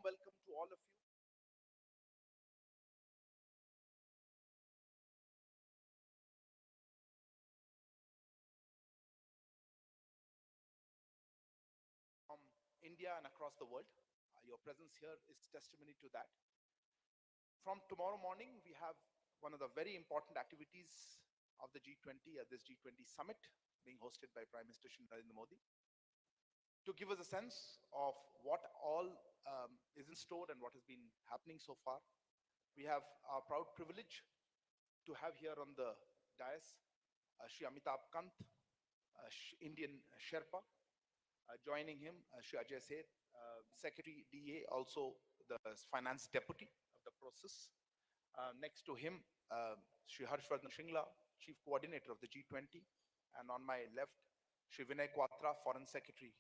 welcome to all of you. From India and across the world. Your presence here is testimony to that. From tomorrow morning, we have one of the very important activities of the G20 at this G20 Summit being hosted by Prime Minister Shri Narendra Modi. To give us a sense of what all is in store and what has been happening so far, we have our proud privilege to have here on the dais Shri Amitabh Kant, Indian Sherpa. Joining him, Shri Ajay Seth, Secretary DA, also the Finance Deputy of the process. Next to him, Shri Harshvardhan Shringla, Chief Coordinator of the G20. And on my left, Shri Vinay Quatra, Foreign Secretary.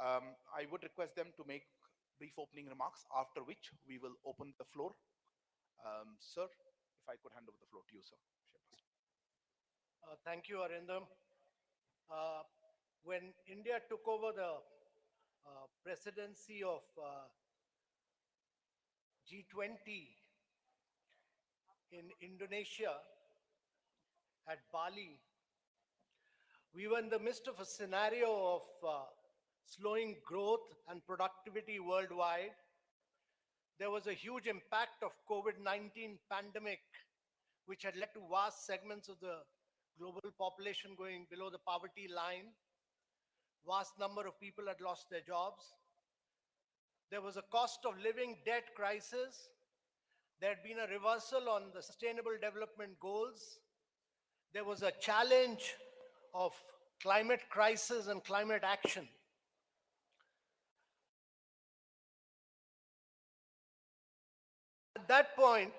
I would request them to make brief opening remarks, after which we will open the floor. Sir, if I could hand over the floor to you, sir. Thank you, Arindam. When India took over the presidency of G20 in Indonesia at Bali, we were in the midst of a scenario of slowing growth and productivity worldwide. There was a huge impact of COVID-19 pandemic, which had led to vast segments of the global population going below the poverty line. Vast number of people had lost their jobs. There was a cost of living debt crisis. There had been a reversal on the Sustainable Development Goals. There was a challenge of climate crisis and climate action. At that point,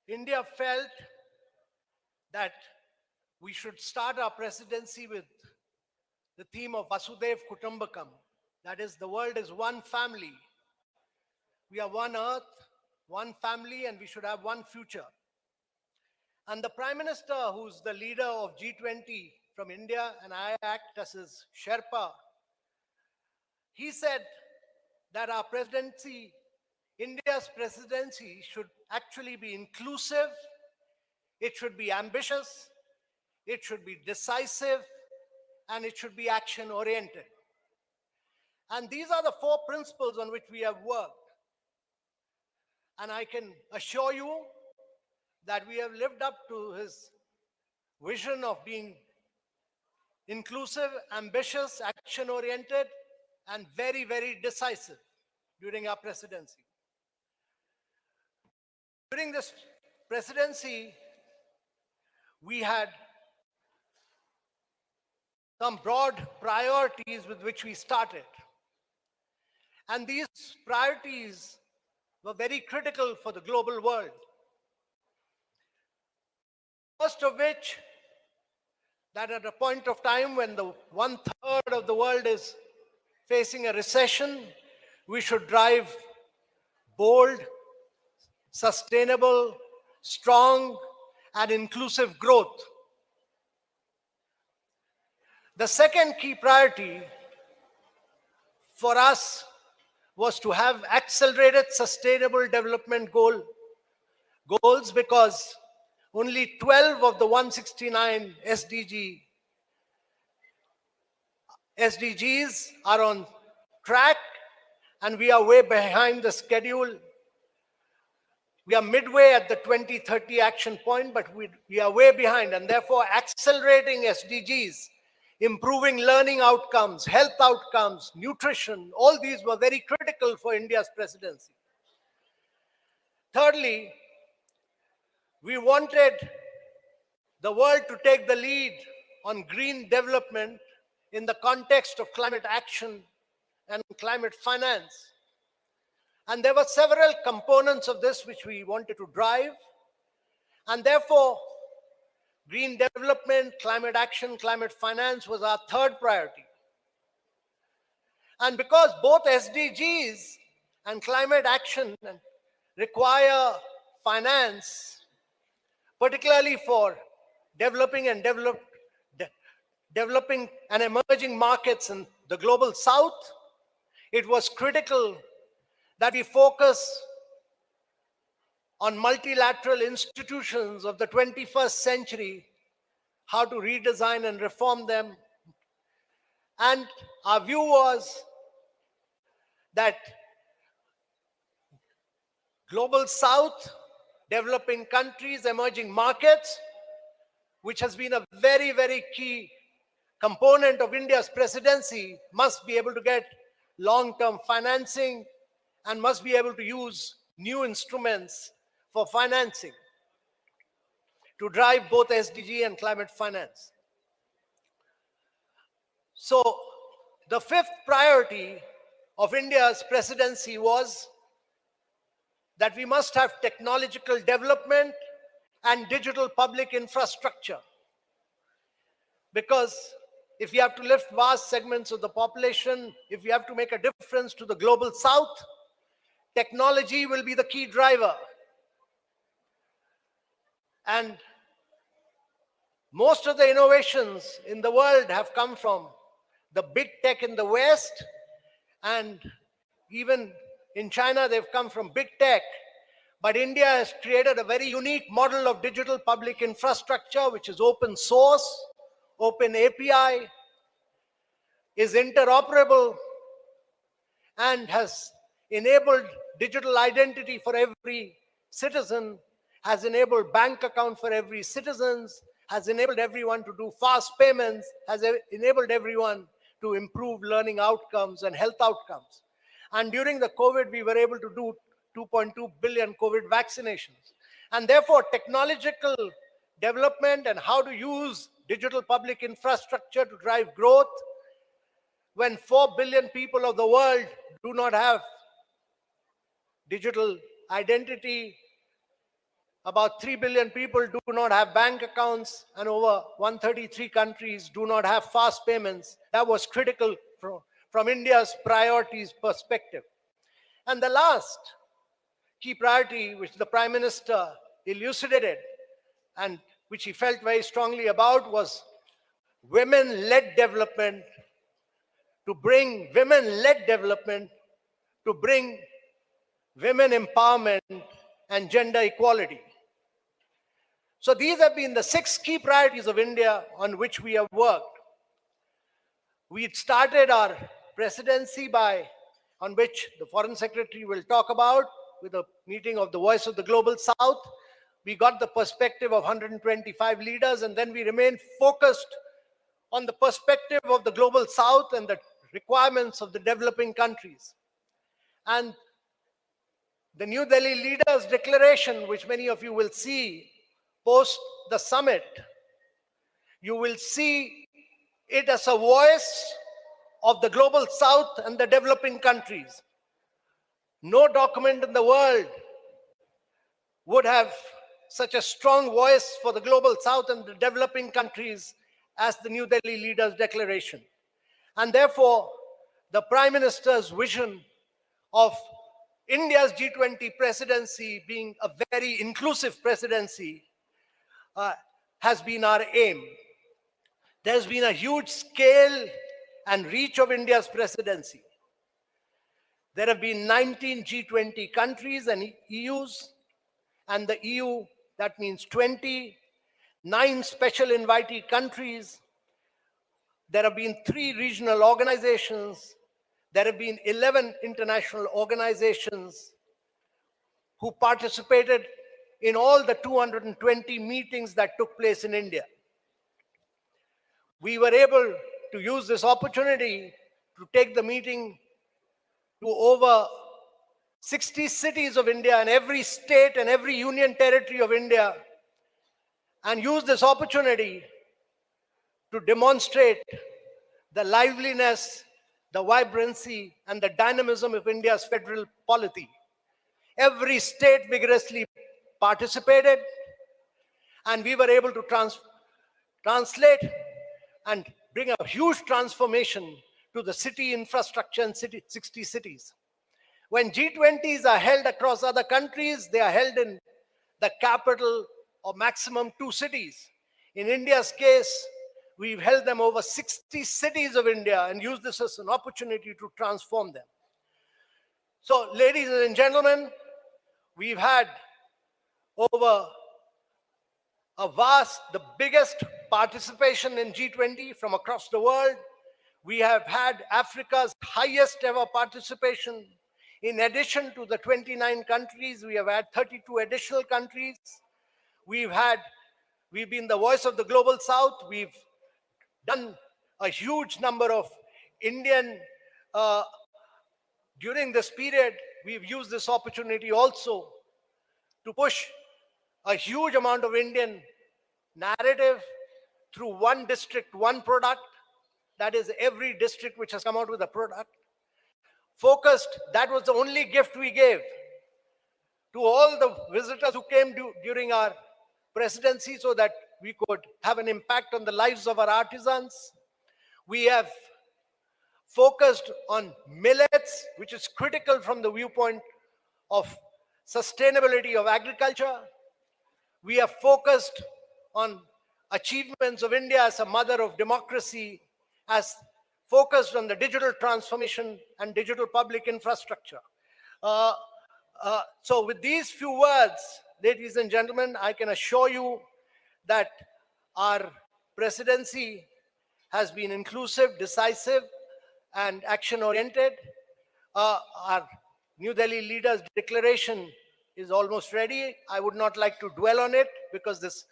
India felt that we should start our presidency with the theme of Vasudev Kutumbakam. That is, the world is one family. We are one earth, one family, and we should have one future. And the Prime Minister, who's the leader of G20 from India, and I act as his Sherpa, he said that our presidency, India's presidency, should actually be inclusive, it should be ambitious, it should be decisive, and it should be action-oriented. And these are the four principles on which we have worked. And I can assure you that we have lived up to his vision of being inclusive, ambitious, action-oriented, and very, very decisive during our presidency. During this presidency, we had some broad priorities with which we started. And these priorities were very critical for the global world. First of which, that at a point of time when the 1/3 of the world is facing a recession, we should drive bold, sustainable, strong, and inclusive growth. The second key priority for us was to have accelerated sustainable development goals, because only 12 of the 169 SDGs are on track, and we are way behind the schedule. We are midway at the 2030 action point, but we are way behind, and therefore accelerating SDGs, improving learning outcomes, health outcomes, nutrition, all these were very critical for India's presidency. Thirdly, we wanted the world to take the lead on green development in the context of climate action and climate finance. And there were several components of this which we wanted to drive. And therefore, green development, climate action, climate finance was our third priority. And because both SDGs and climate action require finance, particularly for developing and emerging markets in the global south, it was critical that we focus on multilateral institutions of the 21st century, how to redesign and reform them. And our view was that Global South, developing countries, emerging markets, which has been a very, very key component of India's presidency, must be able to get long-term financing and must be able to use new instruments for financing to drive both SDG and climate finance. So the fifth priority of India's presidency was that we must have technological development and digital public infrastructure. Because if we have to lift vast segments of the population, if we have to make a difference to the global south, technology will be the key driver. And most of the innovations in the world have come from the big tech in the West, and even in China, they've come from big tech. But India has created a very unique model of digital public infrastructure, which is open source, open API, is interoperable, and has enabled digital identity for every citizen, has enabled bank account for every citizen, has enabled everyone to do fast payments, has enabled everyone to improve learning outcomes and health outcomes. And during the COVID, we were able to do 2.2 billion COVID vaccinations. And therefore, technological development and how to use digital public infrastructure to drive growth, when 4 billion people of the world do not have digital identity, about 3 billion people do not have bank accounts, and over 133 countries do not have fast payments. That was critical from India's priorities perspective. And the last key priority, which the Prime Minister elucidated and which he felt very strongly about, was women-led development, to bring women-led development, to bring women empowerment and gender equality. So these have been the 6 key priorities of India on which we have worked. We started our presidency on which the Foreign Secretary will talk about, with a meeting of the Voice of the Global South. We got the perspective of 125 leaders, and then we remained focused on the perspective of the Global South and the requirements of the developing countries. And the New Delhi Leaders' Declaration, which many of you will see post the summit, you will see it as a voice of the Global South and the developing countries. No document in the world would have such a strong voice for the Global South and the developing countries as the New Delhi Leaders' Declaration. And therefore, the Prime Minister's vision of India's G20 presidency being a very inclusive presidency has been our aim. There's been a huge scale and reach of India's presidency. There have been 19 G20 countries and EUs, and the EU, that means 20, 9 special invitee countries. There have been 3 regional organizations. There have been 11 international organizations who participated in all the 220 meetings that took place in India. We were able to use this opportunity to take the meeting to over 60 cities of India and every state and every union territory of India, and use this opportunity to demonstrate the liveliness, the vibrancy, and the dynamism of India's federal polity. Every state vigorously participated, and we were able to translate and bring a huge transformation to the city infrastructure in 60 cities. When G20s are held across other countries, they are held in the capital or maximum 2 cities. In India's case, we've held them over 60 cities of India and used this as an opportunity to transform them. So, ladies and gentlemen, we've had over the biggest participation in G20 from across the world. We have had Africa's highest ever participation. In addition to the 29 countries, we have had 32 additional countries. We've been the voice of the global South. We've done a huge number of Indian, during this period, we've used this opportunity also to push a huge amount of Indian narrative through one district, one product. That is, every district which has come out with a product. Focused, that was the only gift we gave to all the visitors who came during our presidency so that we could have an impact on the lives of our artisans. We have focused on millets, which is critical from the viewpoint of sustainability of agriculture. We have focused on achievements of India as a mother of democracy, as focused on the digital transformation and digital public infrastructure. So with these few words, ladies and gentlemen, I can assure you that our presidency has been inclusive, decisive, and action-oriented. Our New Delhi leaders' declaration is almost ready. I would not like to dwell on it because this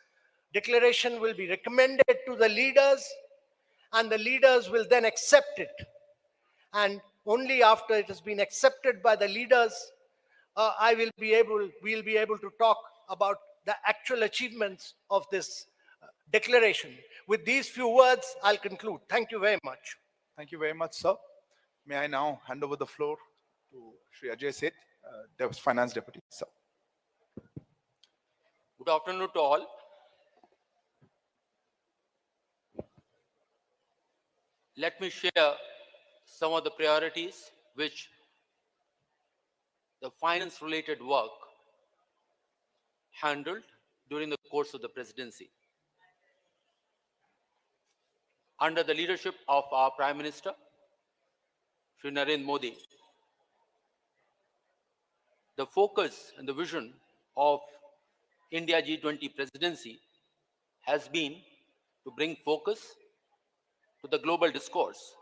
declaration will be recommended to the leaders and the leaders will then accept it. And only after it has been accepted by the leaders, we'll be able to talk about the actual achievements of this declaration. With these few words, I'll conclude. Thank you very much. Thank you very much, sir. May I now hand over the floor to Shri Ajay Seth, Finance Deputy, sir. Good afternoon to all. Let me share some of the priorities which the finance-related work handled during the course of the presidency. Under the leadership of our Prime Minister, Shri Narendra Modi, the focus and the vision of India G20 presidency has been to bring focus to the global discourse,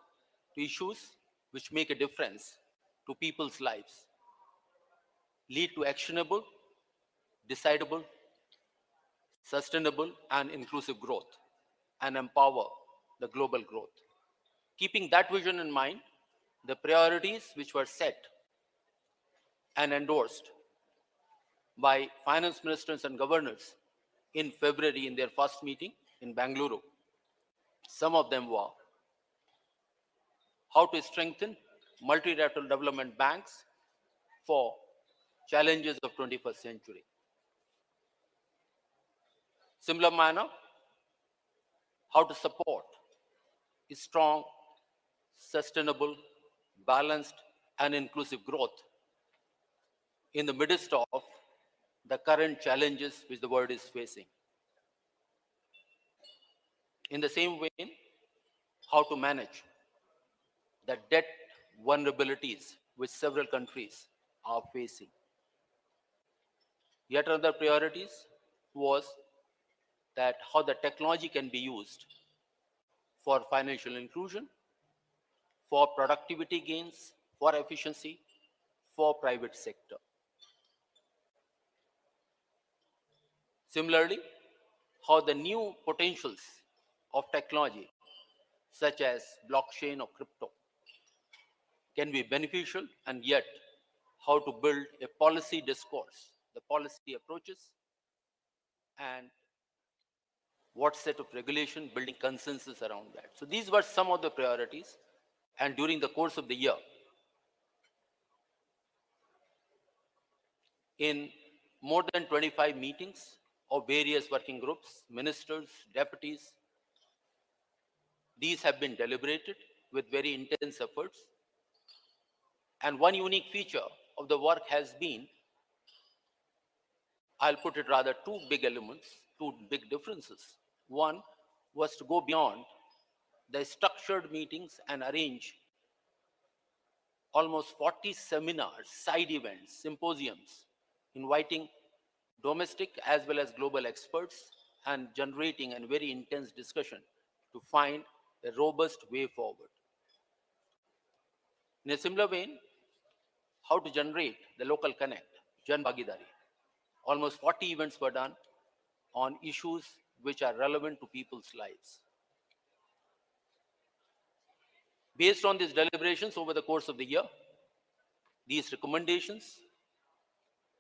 to issues which make a difference to people's lives, lead to actionable, decidable, sustainable, and inclusive growth, and empower the global growth. Keeping that vision in mind, the priorities which were set and endorsed by finance ministers and governors in February in their first meeting in Bangalore. Some of them were how to strengthen multilateral development banks for challenges of 21st century. Similar manner, how to support a strong, sustainable, balanced, and inclusive growth in the midst of the current challenges which the world is facing. In the same vein, how to manage the debt vulnerabilities which several countries are facing. Yet another priorities was that how the technology can be used for financial inclusion, for productivity gains, for efficiency, for private sector. Similarly, how the new potentials of technology, such as blockchain or crypto, can be beneficial, and yet how to build a policy discourse, the policy approaches, and what set of regulation, building consensus around that. So these were some of the priorities, and during the course of the year, in more than 25 meetings of various working groups, ministers, deputies, these have been deliberated with very intense efforts. And one unique feature of the work has been, I'll put it rather two big elements, two big differences. One was to go beyond the structured meetings and arrange almost 40 seminars, side events, symposiums, inviting domestic as well as global experts and generating a very intense discussion to find a robust way forward. In a similar vein, how to generate the local connect, Jan Bhagidari. Almost 40 events were done on issues which are relevant to people's lives. Based on these deliberations over the course of the year, these recommendations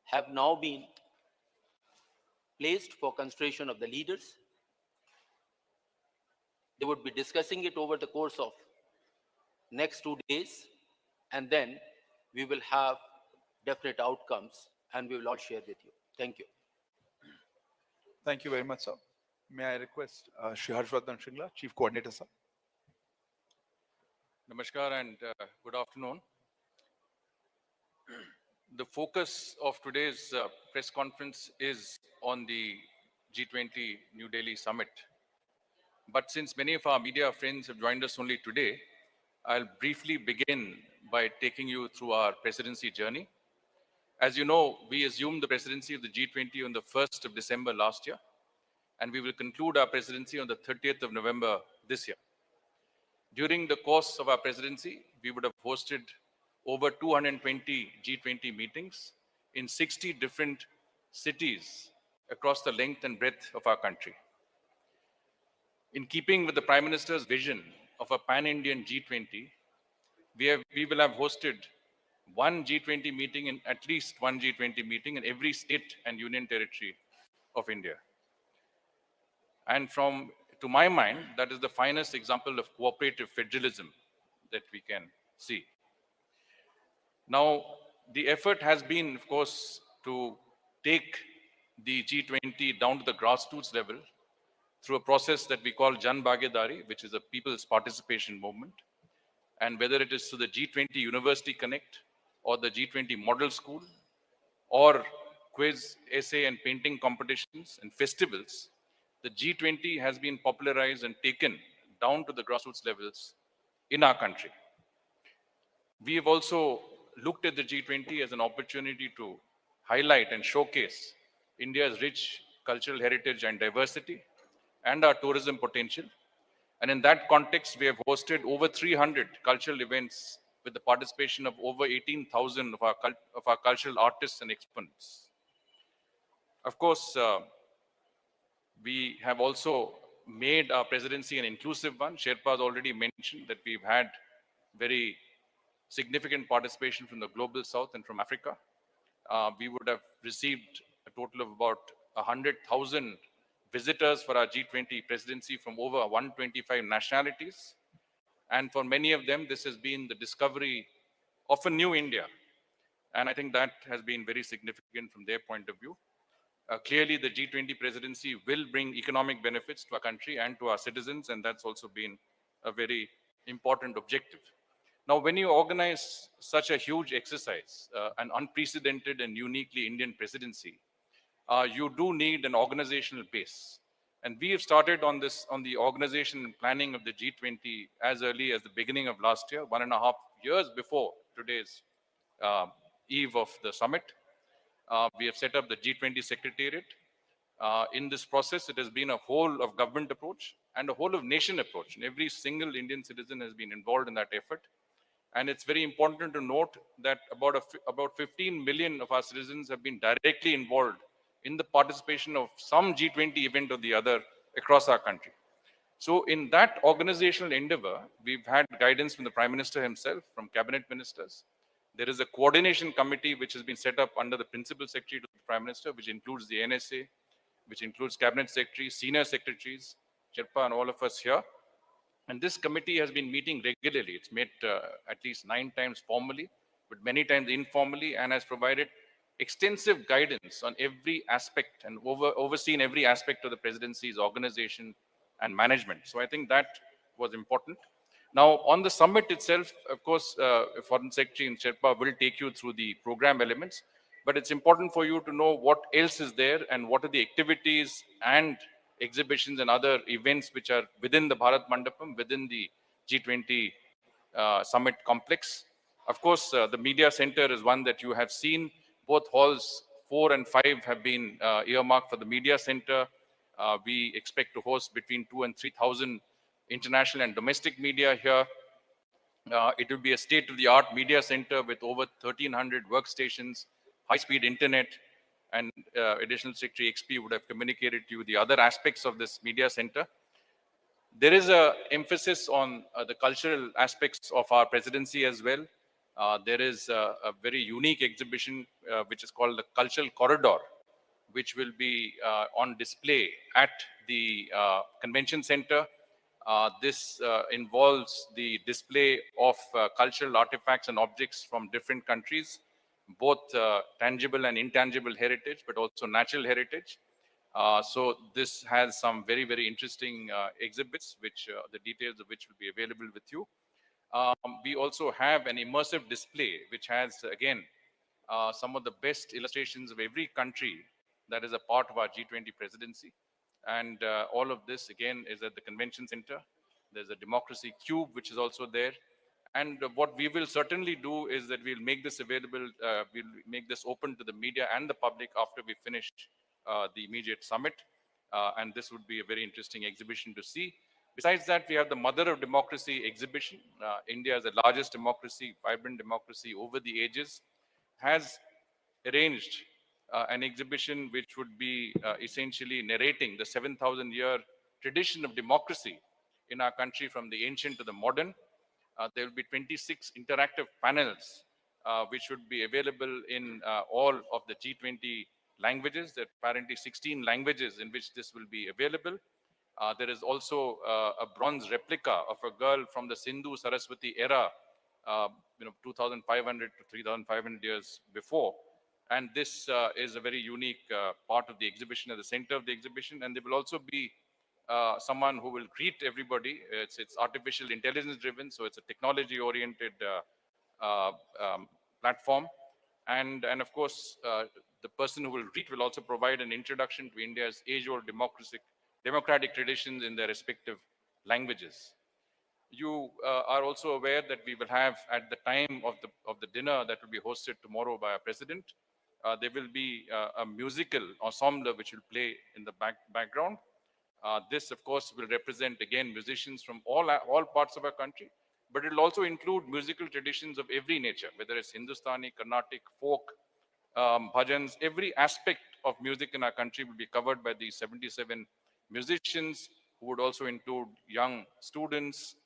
have now been placed for consideration of the leaders. They would be discussing it over the course of next 2 days, and then we will have definite outcomes and we will all share with you. Thank you. Thank you very much, sir. May I request Shri Harshvardhan Shringla, Chief Coordinator, sir? Namaskar and good afternoon. The focus of today's press conference is on the G20 New Delhi Summit. But since many of our media friends have joined us only today, I'll briefly begin by taking you through our presidency journey. As you know, we assumed the presidency of the G20 on the 1st of December last year, and we will conclude our presidency on the 30th of November this year. During the course of our presidency, we would have hosted over 220 G20 meetings in 60 different cities across the length and breadth of our country. In keeping with the Prime Minister's vision of a pan-Indian G20, we will have hosted one G20 meeting in at least one G20 meeting in every state and union territory of India. And to my mind, that is the finest example of cooperative federalism that we can see. Now, the effort has been, of course, to take the G20 down to the grassroots level through a process that we call Jan Bhagidari, which is a people's participation movement. And whether it is through the G20 University Connect or the G20 Model School or quiz, essay and painting competitions and festivals, the G20 has been popularized and taken down to the grassroots levels in our country. We have also looked at the G20 as an opportunity to highlight and showcase India's rich cultural heritage and diversity and our tourism potential. And in that context, we have hosted over 300 cultural events with the participation of over 18,000 of our cultural artists and exponents. Of course, we have also made our presidency an inclusive one. Sherpa has already mentioned that we've had very significant participation from the global south and from Africa. We would have received a total of about 100,000 visitors for our G20 presidency from over 125 nationalities. And for many of them, this has been the discovery of a new India. And I think that has been very significant from their point of view. Clearly, the G20 presidency will bring economic benefits to our country and to our citizens, and that's also been a very important objective. Now, when you organize such a huge exercise, an unprecedented and uniquely Indian presidency, you do need an organizational base. And we have started on the organization and planning of the G20 as early as the beginning of last year, 1.5 years before today's eve of the summit. We have set up the G20 Secretariat. In this process, it has been a whole of government approach and a whole of nation approach. And every single Indian citizen has been involved in that effort. And it's very important to note that about 15 million of our citizens have been directly involved in the participation of some G20 event or the other across our country. So in that organizational endeavor, we've had guidance from the Prime Minister himself, from cabinet ministers. There is a coordination committee which has been set up under the Principal Secretary to the Prime Minister, which includes the NSA, which includes cabinet secretaries, senior secretaries, Sherpa and all of us here. And this committee has been meeting regularly. It's met at least 9 times formally, but many times informally, and has provided extensive guidance on every aspect and overseen every aspect of the presidency's organization and management. So I think that was important. Now, on the summit itself, of course, Foreign Secretary and Sherpa will take you through the program elements, but it's important for you to know what else is there and what are the activities and exhibitions and other events which are within the Bharat Mandapam, within the G20 Summit complex. Of course, the media center is one that you have seen. Both halls 4 and 5 have been earmarked for the media center. We expect to host between 2 and 3,000 international and domestic media here. It will be a state-of-the-art media center with over 1,300 workstations, high-speed internet, and Additional Secretary XP would have communicated to you the other aspects of this media center. There is a emphasis on the cultural aspects of our presidency as well. There is a very unique exhibition which is called the Cultural Corridor, which will be on display at the convention center. This involves the display of cultural artifacts and objects from different countries, both tangible and intangible heritage, but also natural heritage. So this has some very, very interesting exhibits, which the details of which will be available with you. We also have an immersive display, which has, again, some of the best illustrations of every country that is a part of our G20 presidency. And all of this, again, is at the convention center. There's a democracy cube, which is also there. And what we will certainly do is that we'll make this available, we'll make this open to the media and the public after we finish the immediate summit. And this would be a very interesting exhibition to see. Besides that, we have the Mother of Democracy exhibition. India is the largest democracy, vibrant democracy over the ages, has arranged an exhibition which would be essentially narrating the 7,000-year tradition of democracy in our country from the ancient to the modern. There will be 26 interactive panels which would be available in all of the G20 languages. There are apparently 16 languages in which this will be available. There is also a bronze replica of a girl from the Sindhu Saraswati era, 2,500 to 3,500 years before. And this is a very unique part of the exhibition, at the center of the exhibition. And there will also be someone who will greet everybody. It's artificial intelligence driven, so it's a technology oriented platform. And of course, the person who will greet will also provide an introduction to India's age-old democratic traditions in their respective languages. You are also aware that we will have, at the time of the dinner that will be hosted tomorrow by our president, there will be a musical ensemble which will play in the background. This, of course, will represent, again, musicians from all parts of our country, but it will also include musical traditions of every nature, whether it's Hindustani, Carnatic, folk, bhajans. Every aspect of music in our country will be covered by these 77 musicians, who would also include young students,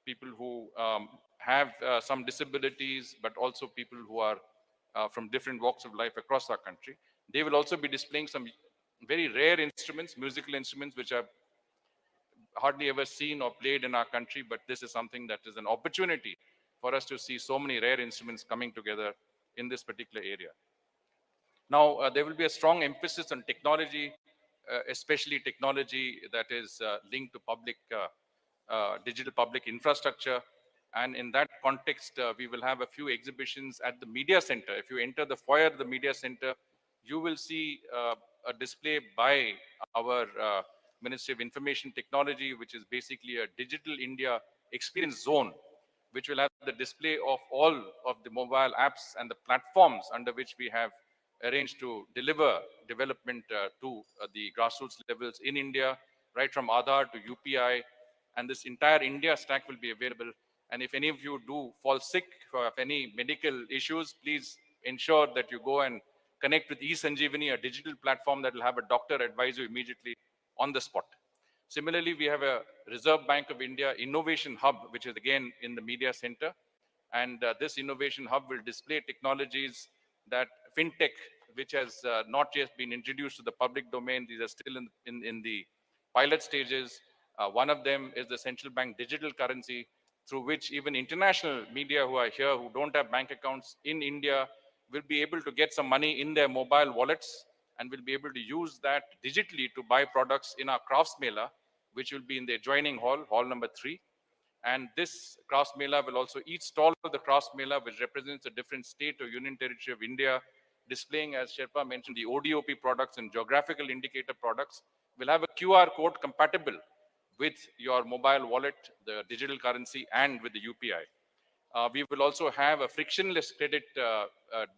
people who have some disabilities, but also people who are from different walks of life across our country. They will also be displaying some very rare instruments, musical instruments, which are hardly ever seen or played in our country, but this is something that is an opportunity for us to see so many rare instruments coming together in this particular area. Now, there will be a strong emphasis on technology, especially technology that is linked to digital public infrastructure. And in that context, we will have a few exhibitions at the media center. If you enter the foyer of the media center, you will see a display by our Ministry of Information Technology, which is basically a digital India experience zone, which will have the display of all of the mobile apps and the platforms under which we have arranged to deliver development to the grassroots levels in India, right from Aadhaar to UPI. And this entire India stack will be available. And if any of you do fall sick or have any medical issues, please ensure that you go and connect with eSanjeevani, a digital platform that will have a doctor advise you immediately on the spot. Similarly, we have a Reserve Bank of India Innovation Hub, which is again in the media center. And this innovation hub will display technologies that fintech, which has not yet been introduced to the public domain. These are still in the pilot stages. One of them is the central bank digital currency, through which even international media who are here, who don't have bank accounts in India, will be able to get some money in their mobile wallets and will be able to use that digitally to buy products in our crafts mela, which will be in the adjoining hall, hall number 3. And this crafts mela will also, each stall of the crafts mela, which represents a different state or union territory of India, displaying, as Sherpa mentioned, the ODOP products and geographical indicator products, will have a QR code compatible with your mobile wallet, the digital currency, and with the UPI. We will also have a frictionless credit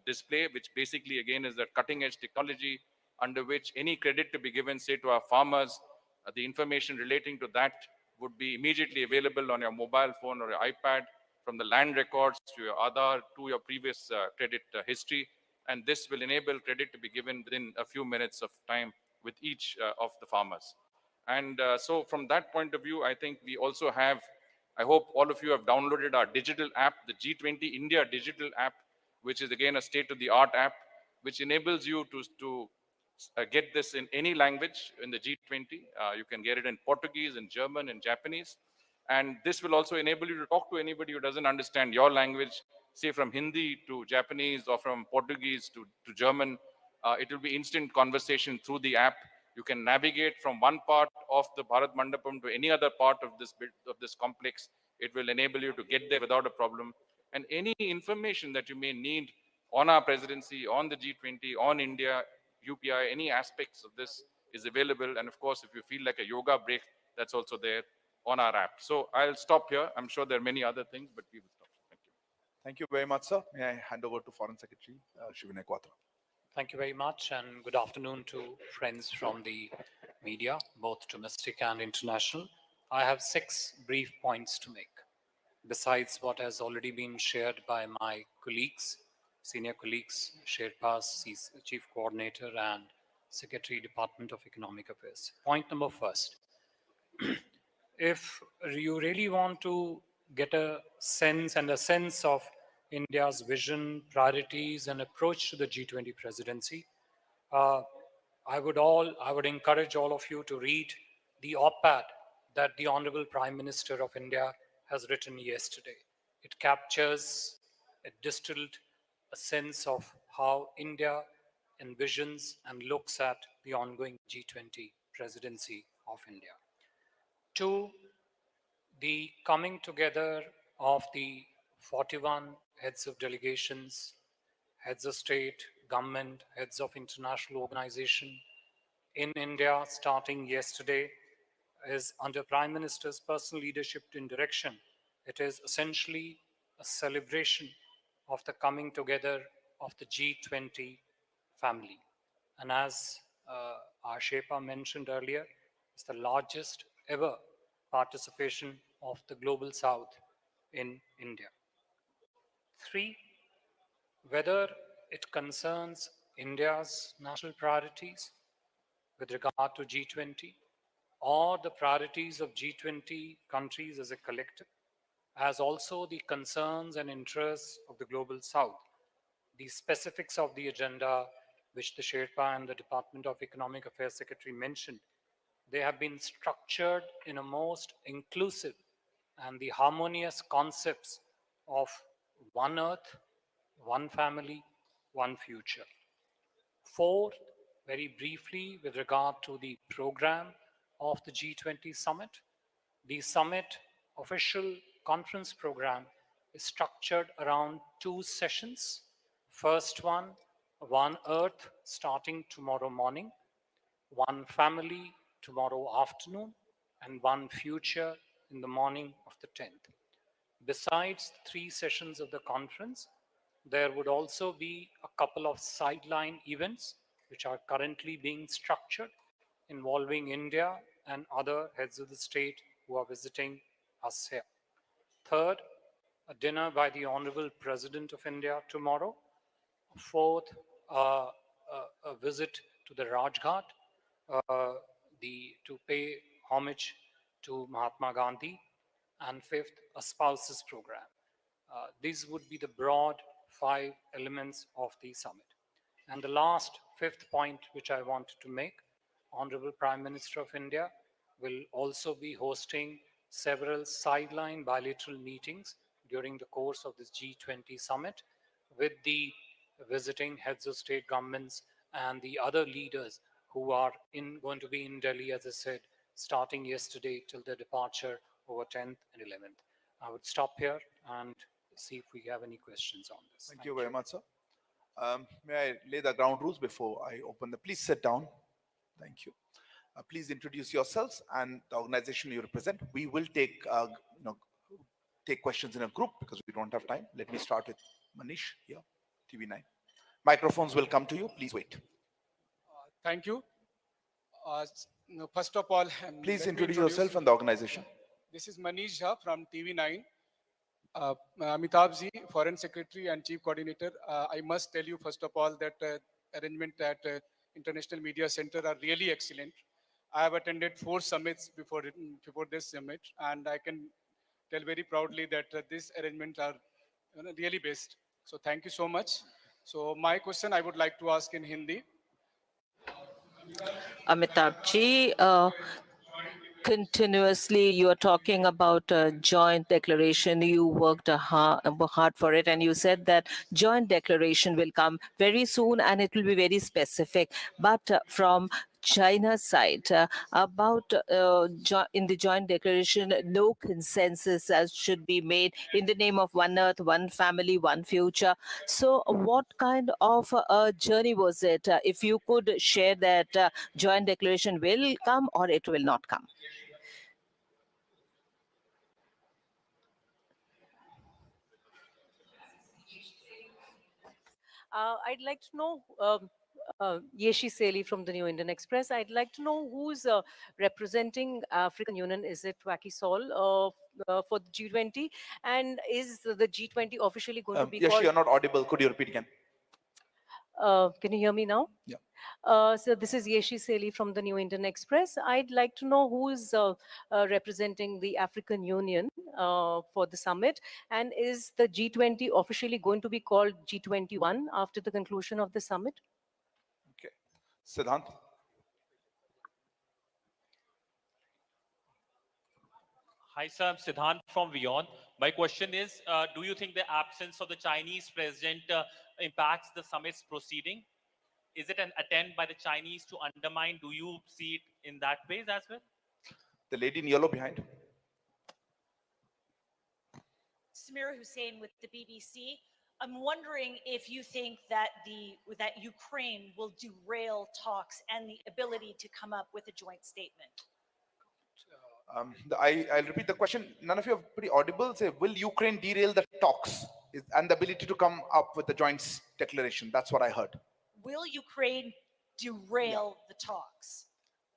display, which basically, again, is a cutting edge technology under which any credit to be given, say, to our farmers, the information relating to that would be immediately available on your mobile phone or your iPad, from the land records to your Aadhaar to your previous credit history. And this will enable credit to be given within a few minutes of time with each of the farmers. And so from that point of view, I think we also have, I hope all of you have downloaded our digital app, the G20 India digital app, which is again a state-of-the-art app, which enables you to get this in any language in the G20. You can get it in Portuguese, in German, in Japanese. And this will also enable you to talk to anybody who doesn't understand your language, say from Hindi to Japanese or from Portuguese to German. It will be instant conversation through the app. You can navigate from one part of the Bharat Mandapam to any other part of this complex. It will enable you to get there without a problem. And any information that you may need on our presidency, on the G20, on India, UPI, any aspects of this is available. And of course, if you feel like a yoga break, that's also there on our app. So I'll stop here. I'm sure there are many other things, but we will stop. Thank you. Thank you very much, sir. May I hand over to Foreign Secretary Shivinay Quatra. Thank you very much, and good afternoon to friends from the media, both domestic and international. I have 6 brief points to make, besides what has already been shared by my colleagues, senior colleagues, Sherpas, Chief Coordinator and Secretary, Department of Economic Affairs. Point number first, if you really want to get a sense of India's vision, priorities, and approach to the G20 presidency, I would encourage all of you to read the op-ed that the Honorable Prime Minister of India has written yesterday. It captures, it distilled a sense of how India envisions and looks at the ongoing G20 presidency of India. 2, the coming together of the 41 heads of delegations, heads of state, government, heads of international organization in India starting yesterday is under Prime Minister's personal leadership and direction. It is essentially a celebration of the coming together of the G20 family. And as our Sherpa mentioned earlier, it's the largest ever participation of the Global South in India. 3, whether it concerns India's national priorities with regard to G20 or the priorities of G20 countries as a collective, as also the concerns and interests of the Global South. The specifics of the agenda, which the Sherpa and the Department of Economic Affairs Secretary mentioned, they have been structured in a most inclusive and the harmonious concepts of one earth, one family, one future. 4, very briefly, with regard to the program of the G20 summit, the summit official conference program is structured around 2 sessions. First one Earth, starting tomorrow morning, one family tomorrow afternoon, and one future in the morning of the 10th. Besides 3 sessions of the conference, there would also be a couple of sideline events which are currently being structured involving India and other heads of the state who are visiting us here. Third, a dinner by the Honorable President of India tomorrow. 4th, a visit to the Rajghat to pay homage to Mahatma Gandhi. And 5th, a spouses program. These would be the broad 5 elements of the summit. And the last 5th point which I wanted to make, Honorable Prime Minister of India will also be hosting several sideline bilateral meetings during the course of this G20 summit with the visiting heads of state governments and the other leaders who are going to be in Delhi, as I said, starting yesterday till their departure over 10th and 11th. I would stop here and see if we have any questions on this. Thank you very much, sir. May I lay the ground rules before I open the? Please sit down. Thank you. Please introduce yourselves and the organization you represent. We will take take questions in a group because we don't have time. Let me start with Manish here, TV9. Microphones will come to you. Please wait. Thank you. First of all, Please let me introduce yourself and the organization. This is Manish Jha from TV9. Amitabh Ji, Foreign Secretary and Chief Coordinator. I must tell you, first of all, that arrangement at International Media Center are really excellent. I have attended 4 summits before this summit, and I can tell very proudly that these arrangements are really best. So thank you so much. So my question I would like to ask in Hindi. Amitabh Ji, continuously you are talking about a joint declaration. You worked hard for it, and you said that joint declaration will come very soon and it will be very specific. But from China's side, in the joint declaration, no consensus should be made in the name of one earth, one family, one future. So, what kind of a journey was it? If you could share that joint declaration will come or it will not come. I'd like to know, Yeshi Seli from the New Indian Express. I'd like to know who's representing African Union. Is it Wacky Sol for the G20? And is the G20 officially going to be Yes, called? you're not audible. Could you repeat again? Can you hear me now? Yeah. So this is Yeshi Seli from the New Indian Express. I'd like to know who is representing the African Union for the summit, and is the G20 officially going to be called G21 after the conclusion of the summit? Okay. Siddhant. Hi, sir. I'm Siddhant from Vion. My question is, do you think the absence of the Chinese president impacts the summit's proceeding? Is it an attempt by the Chinese to undermine? Do you see it in that way as well? The lady in yellow behind. Samira Hussain with the BBC. I'm wondering if you think that that Ukraine will derail talks and the ability to come up with a joint statement. I'll repeat the question. None of you are pretty audible. Say, will Ukraine derail the talks and the ability to come up with a joint declaration? That's what I heard. Will Ukraine derail the talks?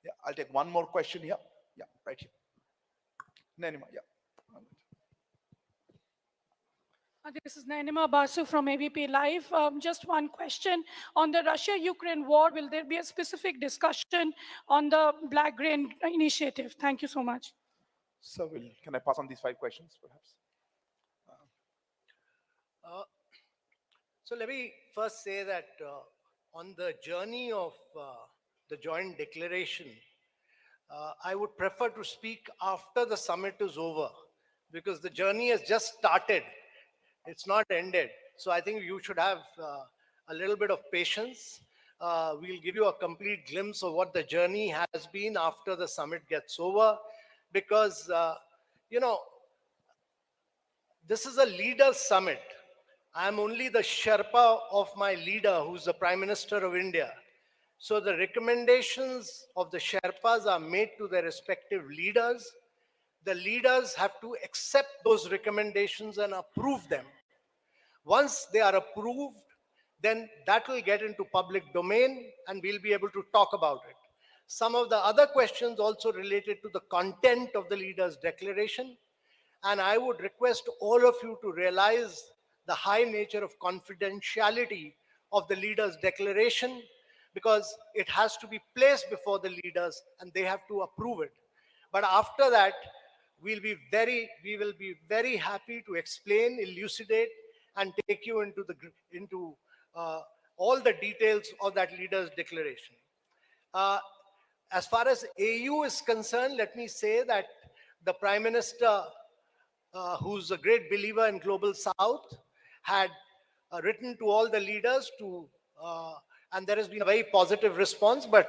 Yeah, I'll take one more question here. Yeah, right here. Nainima, yeah. This is Nainima Basu from ABP Live. Just one question on the Russia-Ukraine war. Will there be a specific discussion on the Black Grain Initiative? Thank you so much. So, can I pass on these 5 questions, perhaps? So let me first say that on the journey of the joint declaration, I would prefer to speak after the summit is over, because the journey has just started. It's not ended. So I think you should have a little bit of patience. We'll give you a complete glimpse of what the journey has been after the summit gets over, because, this is a leaders' summit. I'm only the Sherpa of my leader, who's the Prime Minister of India. So the recommendations of the Sherpas are made to their respective leaders. The leaders have to accept those recommendations and approve them. Once they are approved, then that will get into public domain and we'll be able to talk about it. Some of the other questions also related to the content of the leaders' declaration. And I would request all of you to realize the high nature of confidentiality of the leaders' declaration, because it has to be placed before the leaders and they have to approve it. But after that, we will be very happy to explain, elucidate, and take you into all the details of that leaders' declaration. As far as AU is concerned, let me say that the Prime Minister, who's a great believer in Global South, had written to all the leaders and there has been a very positive response, but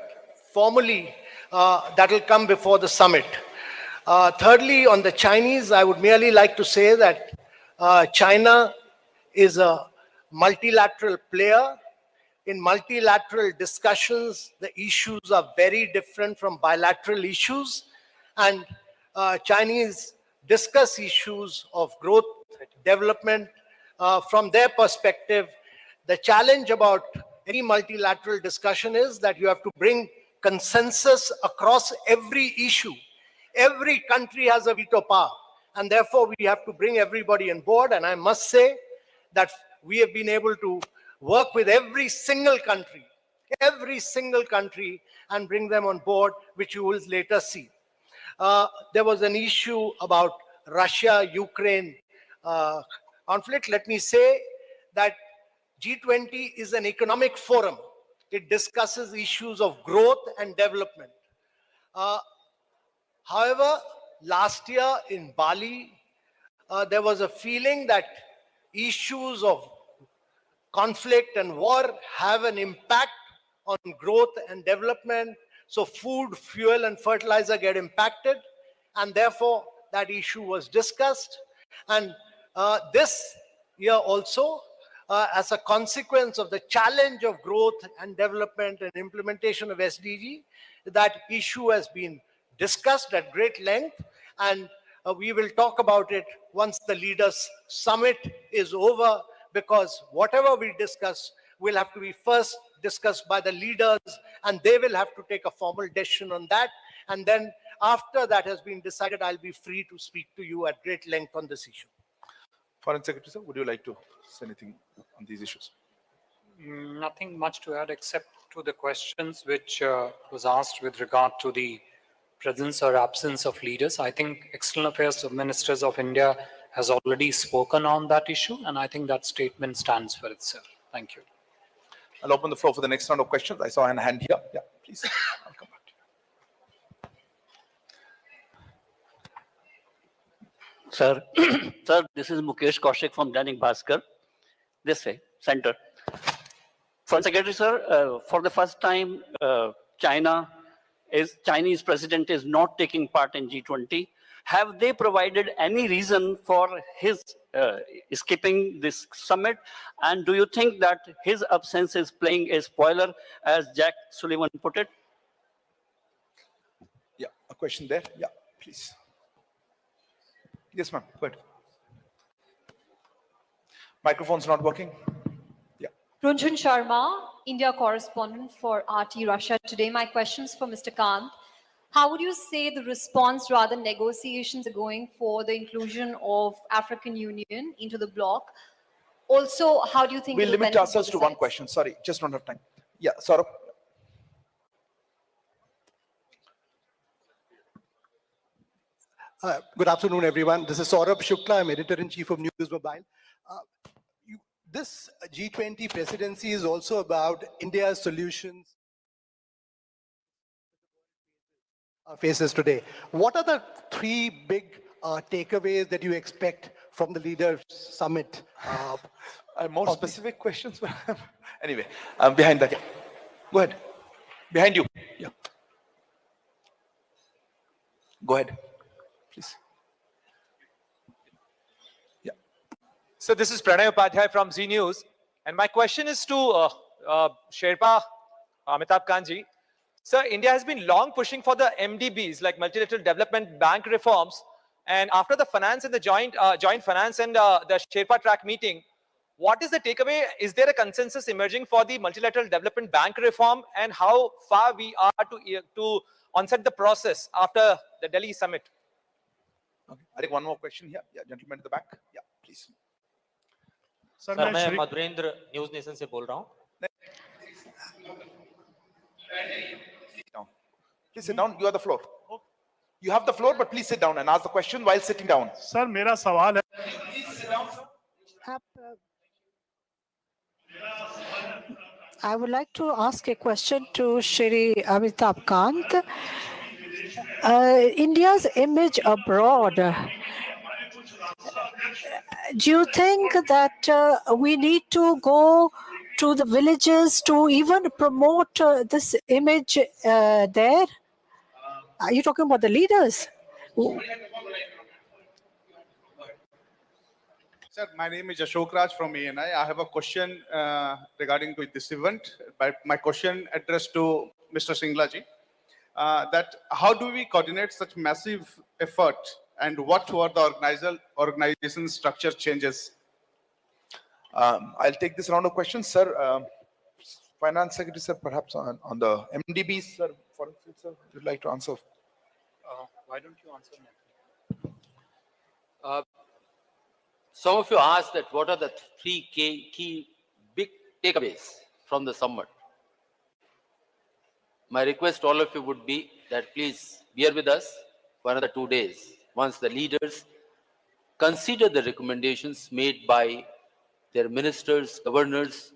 formally that will come before the summit. Thirdly, on the Chinese, I would merely like to say that China is a multilateral player. In multilateral discussions, the issues are very different from bilateral issues, and Chinese discuss issues of growth, development from their perspective. The challenge about any multilateral discussion is that you have to bring consensus across every issue. Every country has a veto power, and therefore we have to bring everybody on board. And I must say that we have been able to work with every single country, and bring them on board, which you will later see. There was an issue about Russia-Ukraine conflict. Let me say that G20 is an economic forum. It discusses issues of growth and development. However, last year in Bali, there was a feeling that issues of conflict and war have an impact on growth and development. So food, fuel, and fertilizer get impacted, and therefore that issue was discussed. And this year also, as a consequence of the challenge of growth and development and implementation of SDG, that issue has been discussed at great length, and we will talk about it once the Leaders Summit is over, because whatever we discuss will have to be first discussed by the leaders, and they will have to take a formal decision on that. And then after that has been decided, I'll be free to speak to you at great length on this issue. Foreign Secretary, sir, would you like to say anything on these issues? Nothing much to add except to the questions which was asked with regard to the presence or absence of leaders. I think External Affairs Ministers of India has already spoken on that issue, and I think that statement stands for itself. Thank you. I'll open the floor for the next round of questions. I saw a hand here. Yeah, please. I'll come back to you. Sir, sir, this is Mukesh Kaushik from Dainik Bhaskar. This way, center. Foreign Secretary, sir, for the first time, Chinese president is not taking part in G20. Have they provided any reason for his skipping this summit? And do you think that his absence is playing a spoiler, as Jack Sullivan put it? Yeah, a question there. Yeah, please. Yes, ma'am. Go ahead. Microphone's not working. Yeah. Runjhun Sharma, India correspondent for RT Russia Today. My questions for Mr. Kant. How would you say the response, rather negotiations, are going for the inclusion of African Union into the bloc? Also, how do you think We'll limit ourselves to one question. Sorry, just don't have time. Yeah, Saurabh. Good afternoon, everyone. This is Saurabh Shukla. I'm editor-in-chief of News Mobile. This G20 presidency is also about India's solutions faces today. What are the three big takeaways that you expect from the Leaders Summit? More specific questions? Anyway, behind that. Yeah. Go ahead. Behind you. Yeah. Go ahead, please. Yeah. So this is Pranay Upadhyay from Z News. And my question is to Sherpa Amitabh Kant ji. Sir, India has been long pushing for the MDBs, like multilateral development bank reforms. And after the finance and the joint finance and the Sherpa track meeting, what is the takeaway? Is there a consensus emerging for the multilateral development bank reform, and how far we are to onset the process after the Delhi summit? Okay. I think one more question here. Yeah, gentleman at the back. Yeah, please. Sir मैं Madhurendra news nation से बोल रहा हूँ. Please sit down. You have the floor. You have the floor, but please sit down and ask the question while sitting down. Sir मेरा सवाल है. I would like to ask a question to Shri Amitabh Kant. India's image abroad. Do you think that we need to go to the villages to even promote this image there? Are you talking about the leaders? Sir, my name is Ashok Raj from ANI. I have a question regarding to this event. My question addressed to Mr. Singla ji. That how do we coordinate such massive effort and what were the organization structure changes? I'll take this round of questions, sir. Finance Secretary, sir, perhaps on the MDBs, sir, for instance, sir, would you like to answer? Why don't you answer next? Some of you asked that what are the three key big takeaways from the summit. My request to all of you would be that please bear with us for another 2 days. Once the leaders consider the recommendations made by their ministers, governors,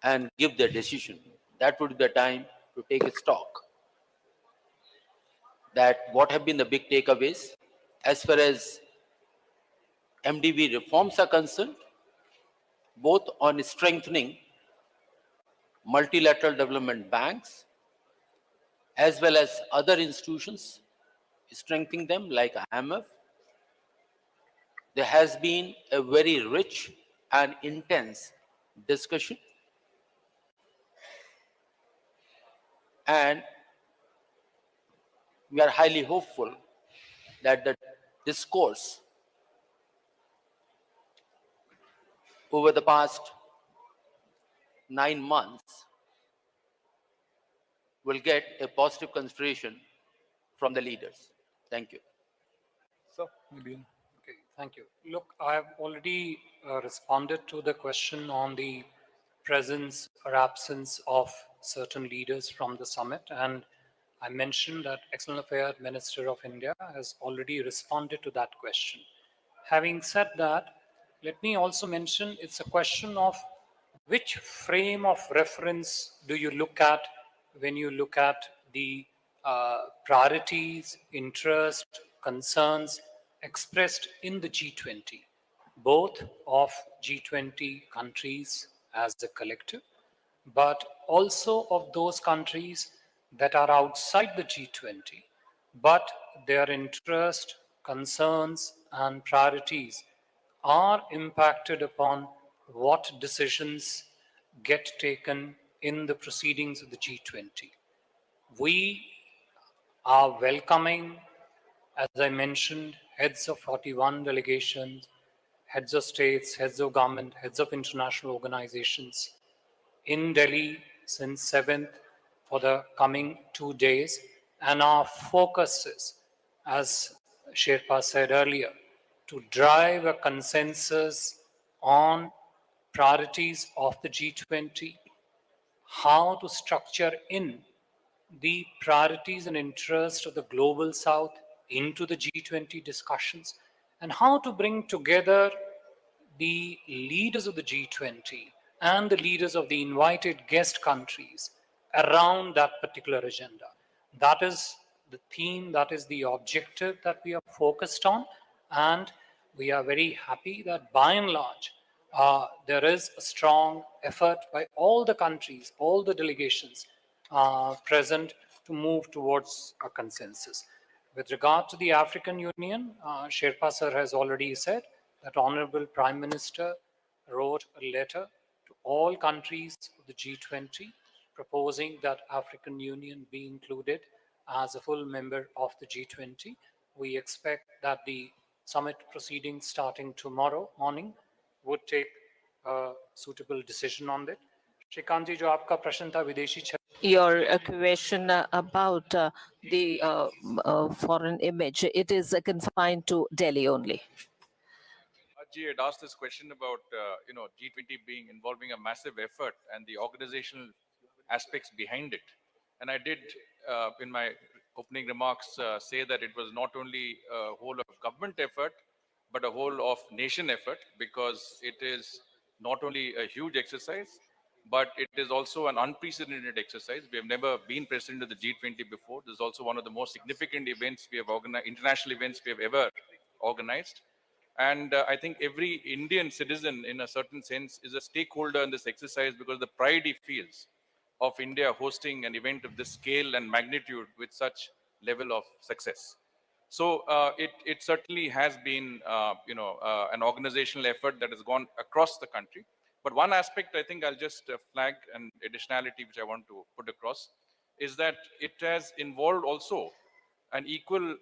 and give their decision. That would be the time to take a stock. That what have been the big takeaways as far as MDB reforms are concerned, both on strengthening multilateral development banks as well as other institutions, strengthening them like IMF. There has been a very rich and intense discussion, and we are highly hopeful that the discourse over the past 9 months will get a positive consideration from the leaders. Thank you. So, okay, thank you. Look, I have already responded to the question on the presence or absence of certain leaders from the summit, and I mentioned that External Affairs Minister of India has already responded to that question. Having said that, let me also mention it's a question of which frame of reference do you look at when you look at the priorities, interest, concerns expressed in the G20, both of G20 countries as a collective, but also of those countries that are outside the G20, but their interest, concerns, and priorities are impacted upon what decisions get taken in the proceedings of the G20. We are welcoming, as I mentioned, heads of 41 delegations, heads of states, heads of government, heads of international organizations in Delhi since 7th for the coming 2 days. And our focus is, as Sherpa said earlier, to drive a consensus on priorities of the G20, how to structure in the priorities and interests of the global south into the G20 discussions, and how to bring together the leaders of the G20 and the leaders of the invited guest countries around that particular agenda. That is the theme, that is the objective that we are focused on, and we are very happy that by and large, there is a strong effort by all the countries, all the delegations present to move towards a consensus. With regard to the African Union, Sherpa sir has already said that Honorable Prime Minister wrote a letter to all countries of the G20 proposing that African Union be included as a full member of the G20. We expect that the summit proceedings starting tomorrow morning would take a suitable decision on it. Shrikant ji, jo aapka prashn tha videshi Your question about the foreign image, it is confined to Delhi only. Ji had asked this question about G20 being involving a massive effort and the organizational aspects behind it. And I did, in my opening remarks, say that it was not only a whole of government effort, but a whole of nation effort, because it is not only a huge exercise, but it is also an unprecedented exercise. We have never been president of the G20 before. This is also one of the most significant events we have organized, international events we have ever organized. And I think every Indian citizen, in a certain sense, is a stakeholder in this exercise, because the pride he feels of India hosting an event of this scale and magnitude with such level of success. So it certainly has been, an organizational effort that has gone across the country. But one aspect I think I'll just flag, an additionality which I want to put across, is that it has involved also an equal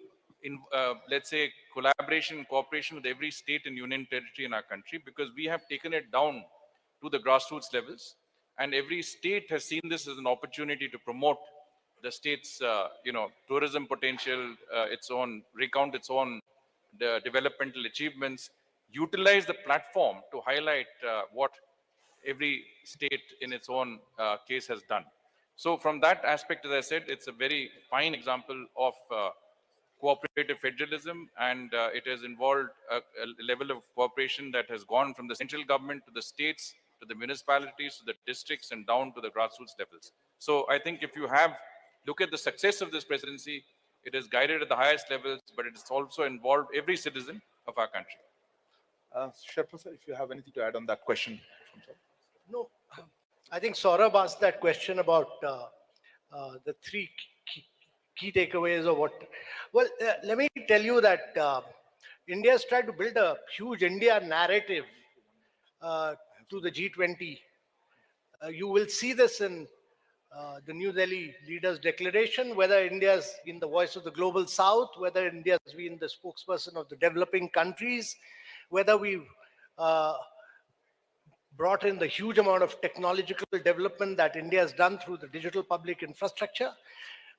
let's say, collaboration, cooperation with every state and union territory in our country, because we have taken it down to the grassroots levels. And every state has seen this as an opportunity to promote the state's, tourism potential, recount its own developmental achievements, utilize the platform to highlight what every state in its own case has done. So from that aspect, as I said, it's a very fine example of cooperative federalism, and it has involved a level of cooperation that has gone from the central government to the states, to the municipalities, to the districts, and down to the grassroots levels. So I think if you look at the success of this presidency, it is guided at the highest levels, but it has also involved every citizen of our country. Sherpa sir, if you have anything to add on that question. No, I think Saurabh asked that question about the three key takeaways of what. Well, let me tell you that India has tried to build a huge India narrative to the G20. You will see this in the New Delhi Leaders' Declaration, whether India's been the voice of the global south, whether India's been the spokesperson of the developing countries, whether we've brought in the huge amount of technological development that India has done through the digital public infrastructure.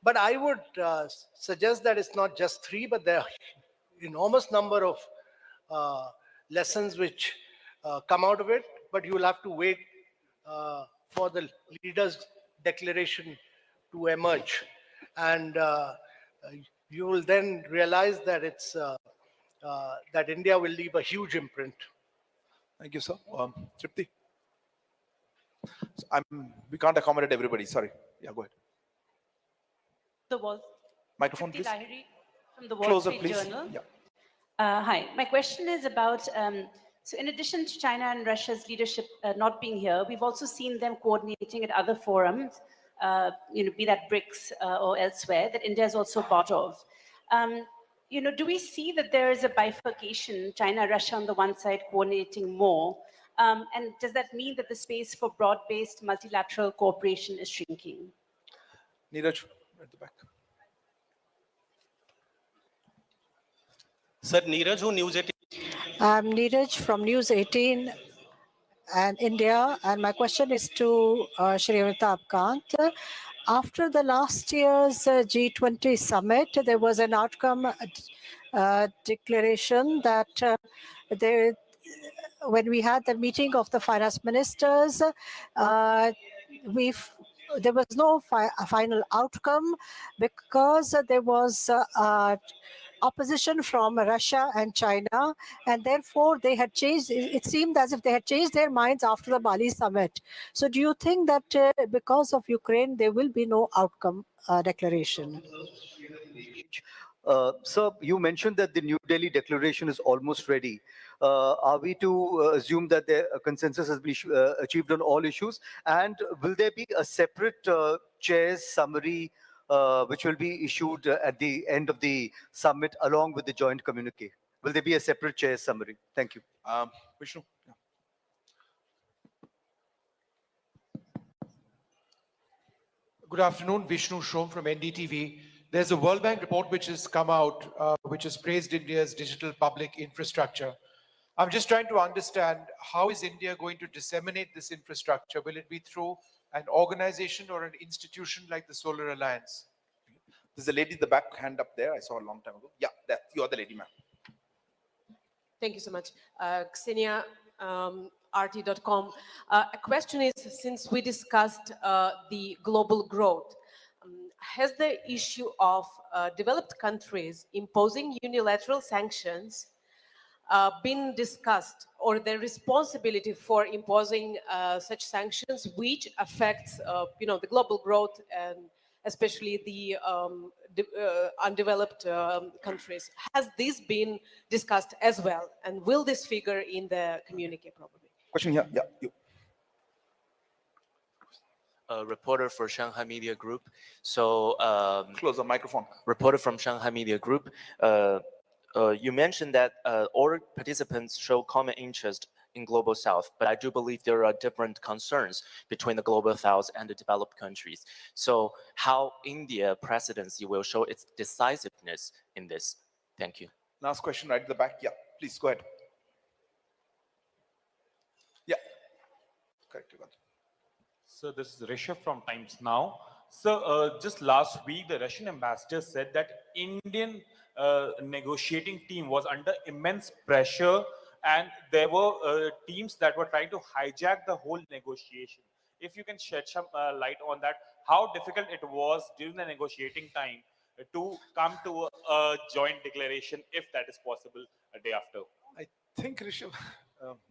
But I would suggest that it's not just three, but there are enormous number of lessons which come out of it. But you will have to wait for the leaders' declaration to emerge, and you will then realize that it's that India will leave a huge imprint. Thank you, sir. Tripti. So we can't accommodate everybody. Sorry. Yeah, go ahead. The Wall. Microphone, Tripti please. Lahiri from the Wall Closer, Street please. Journal. Yeah. Hi, my question is about, so in addition to China and Russia's leadership not being here, we've also seen them coordinating at other forums, be that BRICS or elsewhere, that India is also part of. Do we see that there is a bifurcation, China, Russia on the one side coordinating more? And does that mean that the space for broad-based multilateral cooperation is shrinking? Neeraj, at the back. Sir, Neeraj, who News 18? I'm Neeraj from News 18 and India, and my question is to Shri Amitabh Kant. After the last year's G20 summit, there was an outcome declaration that when we had the meeting of the finance ministers, there was no final outcome because there was opposition from Russia and China, and therefore they had changed. It seemed as if they had changed their minds after the Bali summit. So do you think that because of Ukraine, there will be no outcome declaration? Sir, you mentioned that the New Delhi declaration is almost ready. Are we to assume that the consensus has been achieved on all issues? And will there be a separate chair's summary which will be issued at the end of the summit along with the joint communique? Will there be a separate chair's summary? Thank you. Vishnu. Yeah. Good afternoon, Vishnu Shom from NDTV. There's a World Bank report which has come out, which has praised India's digital public infrastructure. I'm just trying to understand, how is India going to disseminate this infrastructure? Will it be through an organization or an institution like the Solar Alliance? There's a lady in the back, hand up there. I saw a long time ago. Yeah, you're the lady, ma'am. Thank you so much. Ksenia, RT.com. A question is, since we discussed the global growth, has the issue of developed countries imposing unilateral sanctions been discussed, or their responsibility for imposing such sanctions, which affects, the global growth and especially the undeveloped countries? Has this been discussed as well, and will this figure in the communique probably? Question here. Yeah, you. A reporter for Shanghai Media Group. So close the microphone. Reporter from Shanghai Media Group. You mentioned that all participants show common interest in global south, but I do believe there are different concerns between the global south and the developed countries. So how India presidency will show its decisiveness in this? Thank you. Last question right at the back. Yeah, please go ahead. Yeah. Correct. You got it. So this is Rishabh from Times Now. So just last week, the Russian ambassador said that Indian negotiating team was under immense pressure, and there were teams that were trying to hijack the whole negotiation. If you can shed some light on that, how difficult it was during the negotiating time to come to a joint declaration, if that is possible, a day after. I think Rishabh,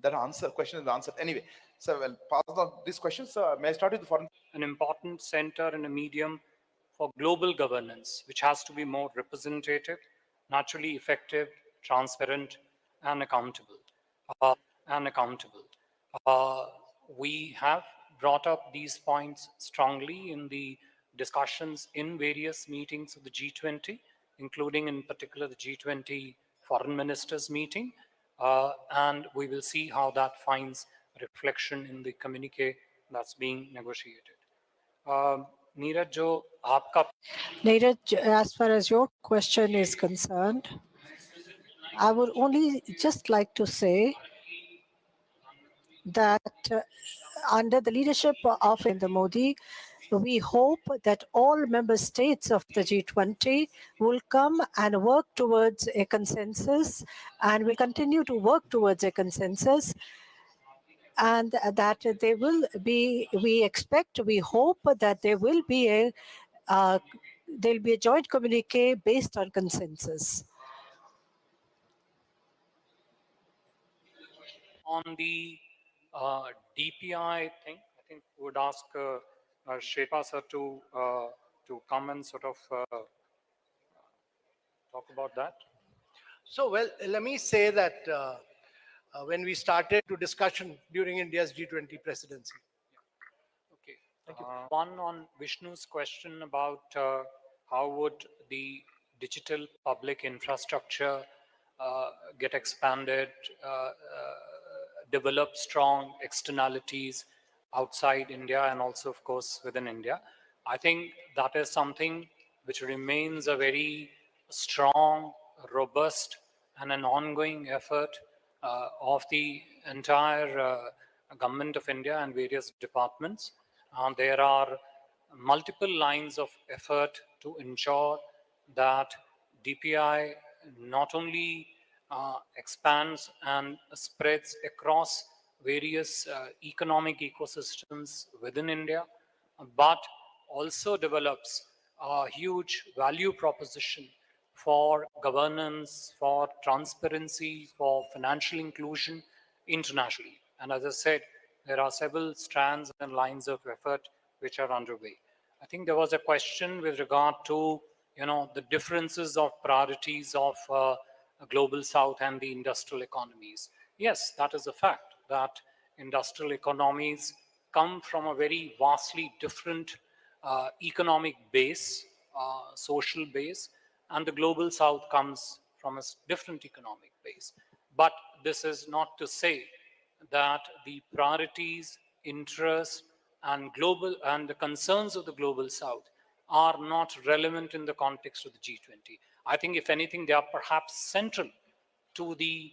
that question is answered. Anyway, so we'll pass on these questions. May I start with the foreign? An important center and a medium for global governance, which has to be more representative, naturally effective, transparent, and accountable. We have brought up these points strongly in the discussions in various meetings of the G20, including in particular the G20 Foreign Ministers meeting, and we will see how that finds reflection in the communique that's being negotiated. Neeraj, Neeraj, as far as your question is concerned, I would only just like to say that under the leadership of Narendra Modi, we hope that all member states of the G20 will come and work towards a consensus, and will continue to work towards a consensus, and that there will be, we hope that there will be a joint communique based on consensus. on the DPI thing, I think we would ask Sherpa sir to come and sort of talk about that. So, well, let me say that when we started to discussion during India's G20 presidency. Okay. One on Vishnu's question about how would the digital public infrastructure get expanded, develop strong externalities outside India and also, of course, within India. I think that is something which remains a very strong, robust, and an ongoing effort of the entire government of India and various departments. There are multiple lines of effort to ensure that DPI not only expands and spreads across various economic ecosystems within India, but also develops a huge value proposition for governance, for transparency, for financial inclusion internationally. And as I said, there are several strands and lines of effort which are underway. I think there was a question with regard to, the differences of priorities of global south and the industrial economies. Yes, that is a fact, that industrial economies come from a very vastly different economic base, social base, and the global south comes from a different economic base. But this is not to say that the priorities, interests, and the concerns of the global south are not relevant in the context of the G20. I think, if anything, they are perhaps central to the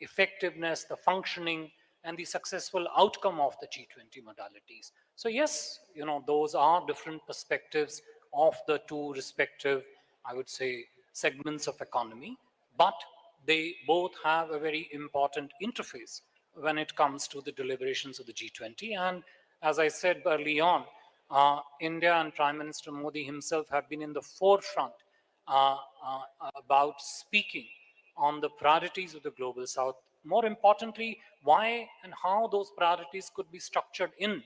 effectiveness, the functioning, and the successful outcome of the G20 modalities. So yes, those are different perspectives of the two respective, I would say, segments of economy, but they both have a very important interface when it comes to the deliberations of the G20. And as I said early on, India and Prime Minister Modi himself have been in the forefront about speaking on the priorities of the global south. More importantly, why and how those priorities could be structured in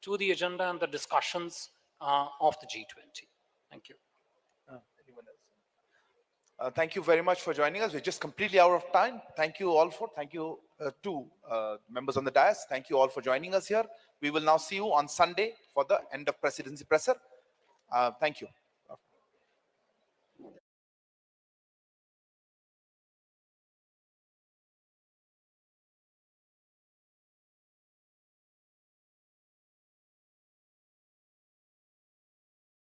to the agenda and the discussions of the G20. Thank you. Thank you very much for joining us. We're just completely out of time. Thank you all thank you to members on the dais. Thank you all for joining us here. We will now see you on Sunday for the end of presidency presser. Thank you.